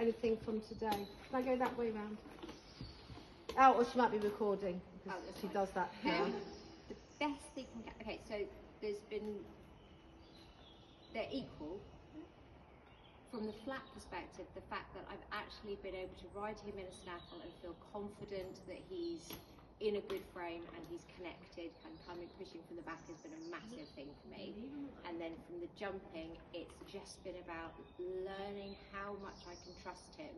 anything from today? Can I go that way round? Oh, or she might be recording, because she does that now. The best thing, okay, so they're equal. From the flat perspective, the fact that I've actually been able to ride him in a snaffle and feel confident that he's in a good frame and he's connected and coming pushing from the back has been a massive thing for me. And then from the jumping, it's just been about learning how much I can trust him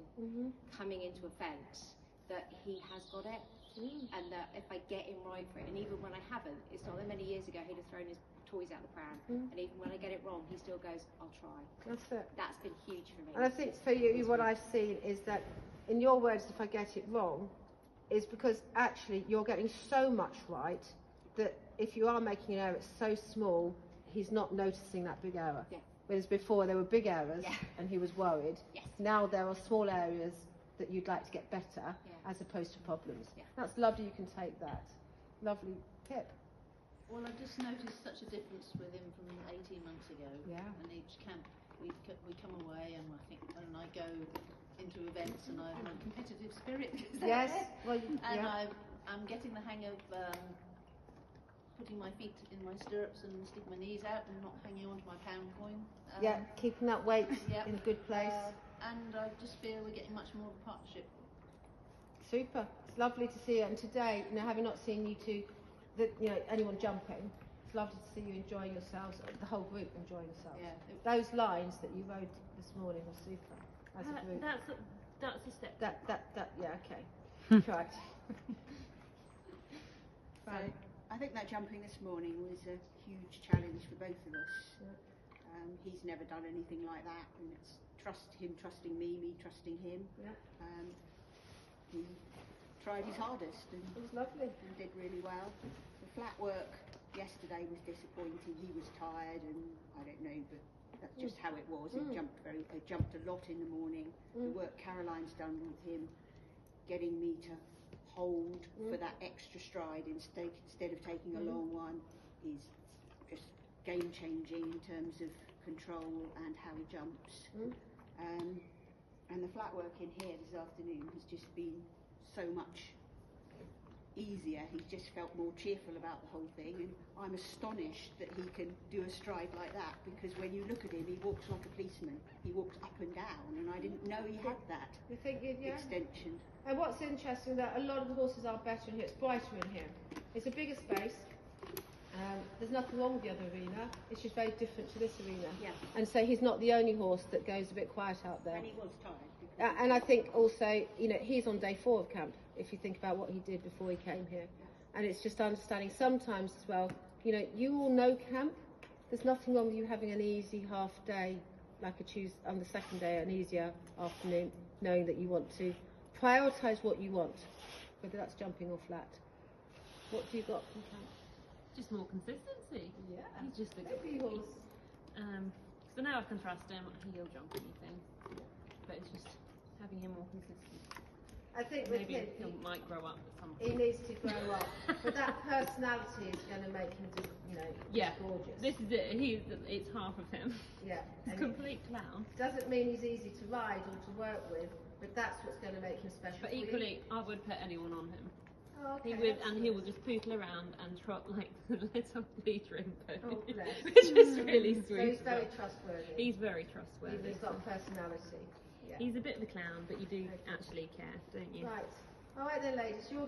coming into a fence, that he has got it, and that if I get him right for it, and even when I haven't, it's not that many years ago he'd have thrown his toys out the pram, and even when I get it wrong, he still goes, I'll try. That's it. That's been huge for me. And I think for you, what I've seen is that, in your words, if I get it wrong, is because actually you're getting so much right that if you are making an error, it's so small, he's not noticing that big error. Yeah. Whereas before there were big errors and he was worried. Yes. Now there are small areas that you'd like to get better as opposed to problems. Yeah. That's lovely, you can take that. Lovely. Pip. Well, I just noticed such a difference with him from 18 months ago. Yeah. And each camp, we come away, and I think when I go into events, and I have a competitive spirit. Yes. Well, and I'm getting the hang of putting my feet in my stirrups and sticking my knees out and not hanging onto my pound coin. Keeping that weight in a good place. And I just feel we're getting much more of a partnership. Super. It's lovely to see you. And today, having not seen you two, anyone jumping, it's lovely to see you enjoying yourselves, the whole group enjoying themselves. Yeah. Those lines that you rode this morning were super as a group. That's a step. Okay. Right. So I think that jumping this morning was a huge challenge for both of us. He's never done anything like that, and it's him trusting me trusting him. He tried his hardest and It was lovely. and did really well. The flat work yesterday was disappointing. He was tired, and I don't know, but that's just how it was. It jumped a lot in the morning. The work Caroline's done with him, getting me to hold for that extra stride instead of taking a long one, is just game changing in terms of control and how he jumps. And the flat work in here this afternoon has just been so much easier. He's just felt more cheerful about the whole thing, and I'm astonished that he can do a stride like that, because when you look at him, he walks like a policeman. He walks up and down, and I didn't know he had that You think extension. And what's interesting, that a lot of the horses are better in here. It's brighter in here. It's a bigger space. There's nothing wrong with the other arena. It's just very different to this arena. Yeah. And so he's not the only horse that goes a bit quiet out there. And he was tired. And I think also, he's on day 4 of camp, if you think about what he did before he came here. And it's just understanding sometimes as well, you all know camp. There's nothing wrong with you having an easy half day, like on the second day, an easier afternoon, knowing that you want to prioritise what you want, whether that's jumping or flat. What have you got from camp? Just more consistency. Yeah. He's just a good horse. So now I can trust him. He'll jump anything. But it's just having him more consistent. I think with Maybe him, he might grow up at some he point. needs to grow up, but that personality is going to make him just, gorgeous. This is it. It's half of him. Yeah. He's a complete clown. Doesn't mean he's easy to ride or to work with, but that's what's going to make him special. But for you. equally, I would put anyone on him. Oh, okay, He will just pootle around and trot like a little leader in Oh, bless. which is really sweet. So he's very trustworthy. He's very trustworthy. He's got personality. Yeah. He's a bit of a clown, but you do actually care, don't you? Right. All right then, ladies. You'll get